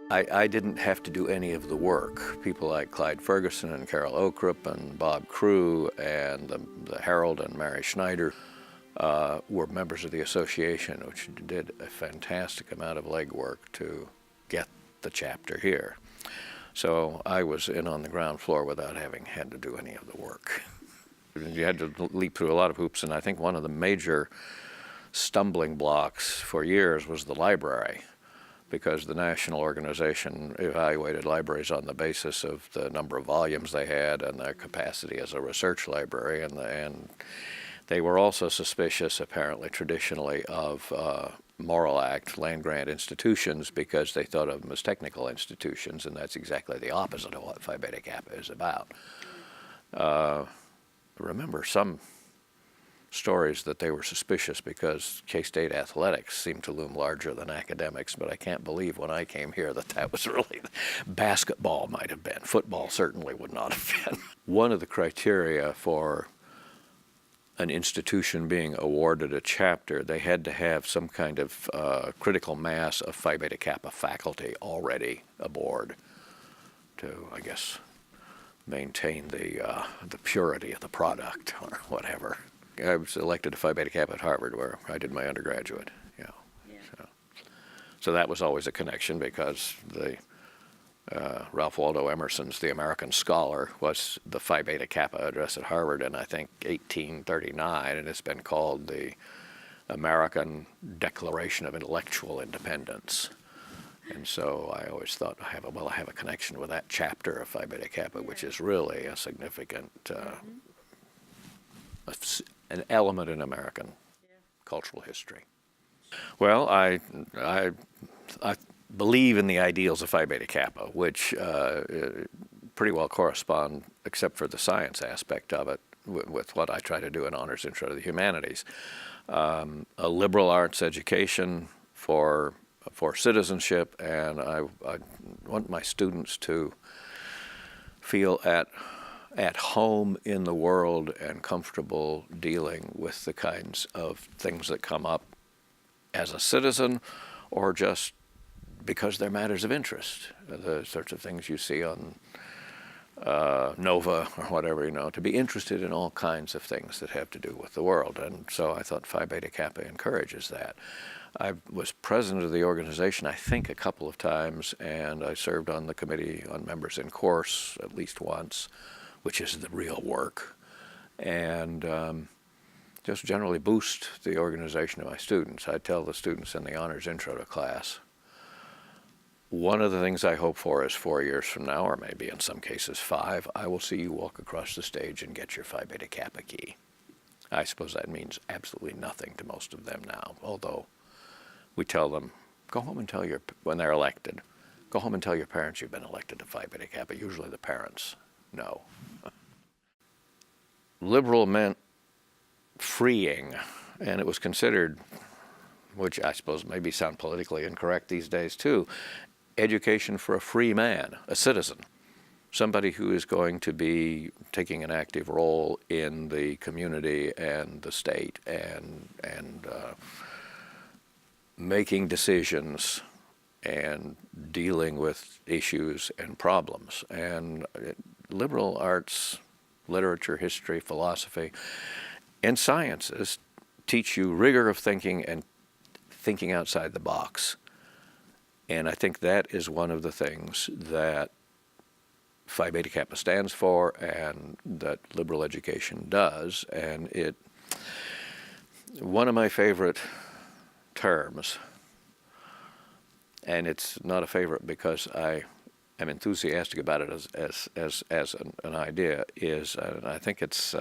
I didn't have to do any of the work. People like Clyde Ferguson and Carol Oakrup and Bob Crew and the Herald and Mary Schneider were members of the association, which did a fantastic amount of legwork to get the chapter here. So I was in on the ground floor without having had to do any of the work. You had to leap through a lot of hoops, and I think one of the major stumbling blocks for years was the library, because the national organization evaluated libraries on the basis of the number of volumes they had and their capacity as a research library, and they were also suspicious, apparently, traditionally, of Morrill Act land-grant institutions because they thought of them as technical institutions, and that's exactly the opposite of what Phi Beta Kappa is about. Remember some stories that they were suspicious because K-State athletics seemed to loom larger than academics, but I can't believe when I came here that that was really, basketball might have been, football certainly would not have been. One of the criteria for an institution being awarded a chapter, they had to have some kind of critical mass of Phi Beta Kappa faculty already aboard to, I guess, maintain the purity of the product or whatever. I was elected to Phi Beta Kappa at Harvard, where I did my undergraduate. Yeah. So that was always a connection because Ralph Waldo Emerson's The American Scholar was the Phi Beta Kappa address at Harvard in, I think, 1839, and it's been called the American Declaration of Intellectual Independence. And so I always thought, I have a connection with that chapter of Phi Beta Kappa, which is really a significant an element in American cultural history. Well, I believe in the ideals of Phi Beta Kappa, which pretty well correspond, except for the science aspect of it, with what I try to do in Honors Intro to the Humanities. A liberal arts education for citizenship, and I want my students to feel at home in the world and comfortable dealing with the kinds of things that come up as a citizen or just because they're matters of interest, the sorts of things you see on Nova or whatever, to be interested in all kinds of things that have to do with the world. And so I thought Phi Beta Kappa encourages that. I was president of the organization, I think, a couple of times, and I served on the committee on members in course at least once, which is the real work, and just generally boost the organization of my students. I tell the students in the Honors Intro to class, one of the things I hope for is 4 years from now, or maybe in some cases 5, I will see you walk across the stage and get your Phi Beta Kappa key. I suppose that means absolutely nothing to most of them now, although we tell them, go home and tell when they're elected, go home and tell your parents you've been elected to Phi Beta Kappa. Usually the parents know. Liberal meant freeing, and it was considered, which I suppose maybe sound politically incorrect these days too, education for a free man, a citizen, somebody who is going to be taking an active role in the community and the state and making decisions and dealing with issues and problems. And liberal arts, literature, history, philosophy, and sciences teach you rigor of thinking and thinking outside the box. And I think that is one of the things that Phi Beta Kappa stands for and that liberal education does. And one of my favorite terms, and it's not a favorite because I am enthusiastic about it as an idea, is, and I think it's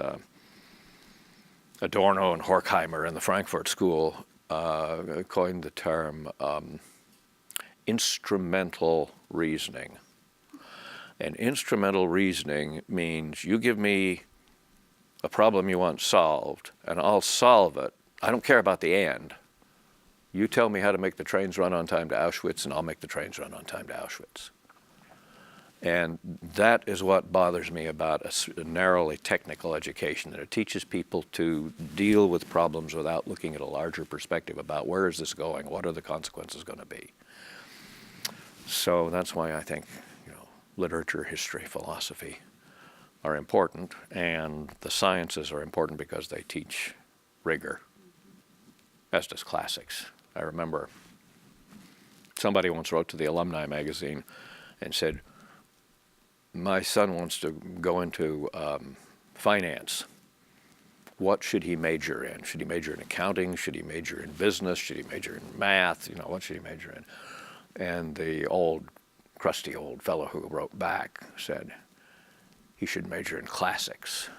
Adorno and Horkheimer in the Frankfurt School coined the term instrumental reasoning. And instrumental reasoning means you give me a problem you want solved, and I'll solve it. I don't care about the end. You tell me how to make the trains run on time to Auschwitz, and I'll make the trains run on time to Auschwitz. And that is what bothers me about a narrowly technical education, that it teaches people to deal with problems without looking at a larger perspective about where is this going, what are the consequences going to be. So that's why I think, literature, history, philosophy are important, and the sciences are important because they teach rigor, as does classics. I remember somebody once wrote to the alumni magazine and said, my son wants to go into finance. What should he major in? Should he major in accounting? Should he major in business? Should he major in math? What should he major in? And the crusty old fellow who wrote back said he should major in classics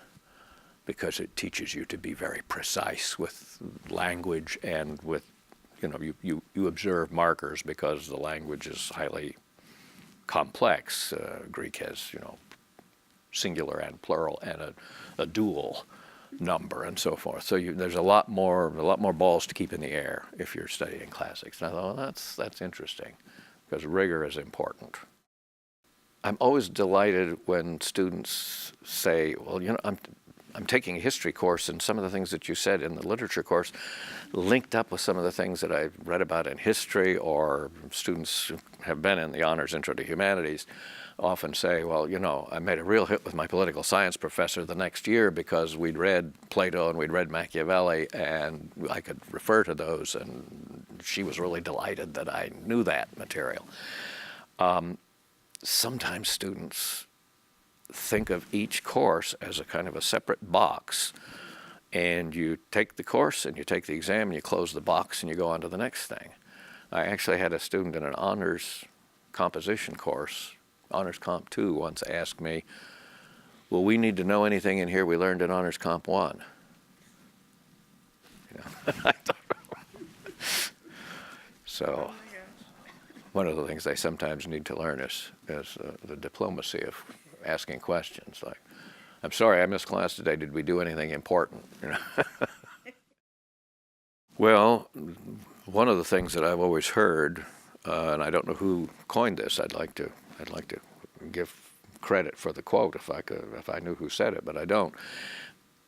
because it teaches you to be very precise with language and with, you observe markers because the language is highly complex. Greek has, singular and plural and a dual number and so forth. So there's a lot more balls to keep in the air if you're studying classics. And I thought, well, that's interesting, because rigor is important. I'm always delighted when students say, well, I'm taking a history course, and some of the things that you said in the literature course linked up with some of the things that I've read about in history, or students who have been in the honors intro to humanities often say, well, I made a real hit with my political science professor the next year because we'd read Plato and we'd read Machiavelli, and I could refer to those, and she was really delighted that I knew that material. Sometimes students think of each course as a kind of a separate box, and you take the course and you take the exam and you close the box and you go on to the next thing. I actually had a student in an honors composition course, Honors Comp 2, once asked me, will we need to know anything in here we learned in Honors Comp 1? I don't know. So one of the things they sometimes need to learn is the diplomacy of asking questions like, I'm sorry, I missed class today. Did we do anything important? Well, one of the things that I've always heard, and I don't know who coined this. I'd like to give credit for the quote if I knew who said it, but I don't.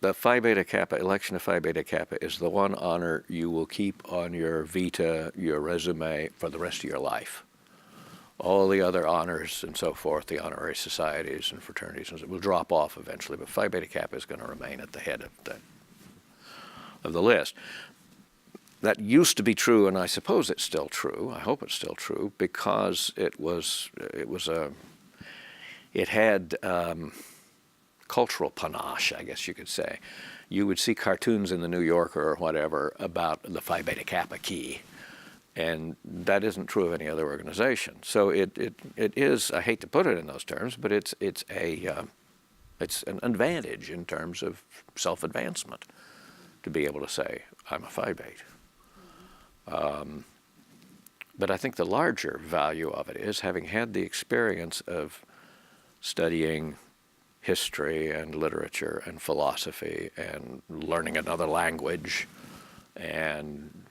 The Phi Beta Kappa, election of Phi Beta Kappa, is the one honor you will keep on your vita, your resume, for the rest of your life. All the other honors and so forth, the honorary societies and fraternities, will drop off eventually, but Phi Beta Kappa is going to remain at the head of the list. That used to be true, and I suppose it's still true. I hope it's still true, because it had cultural panache, I guess you could say. You would see cartoons in the New Yorker or whatever about the Phi Beta Kappa key, and that isn't true of any other organization. So it is, I hate to put it in those terms, but it's an advantage in terms of self-advancement to be able to say, I'm a Phi Beta. But I think the larger value of it is having had the experience of studying history and literature and philosophy and learning another language and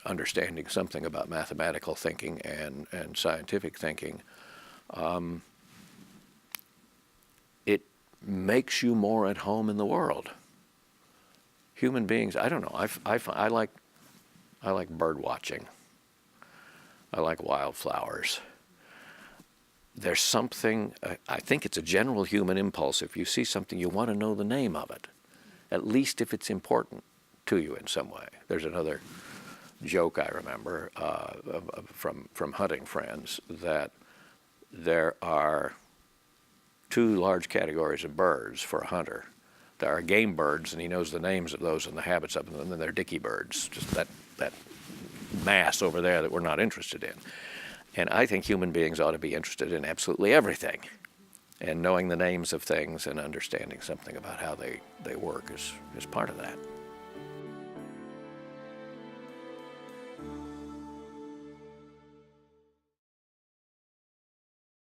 understanding something about mathematical thinking and scientific thinking. It makes you more at home in the world. Human beings, I don't know, I like bird watching. I like wildflowers. There's something, I think it's a general human impulse. If you see something, you want to know the name of it, at least if it's important to you in some way. There's another joke I remember from hunting friends, that there are two large categories of birds for a hunter. There are game birds, and he knows the names of those and the habits of them, and then there are dicky birds, just that mass over there that we're not interested in. And I think human beings ought to be interested in absolutely everything. And knowing the names of things and understanding something about how they work is part of that.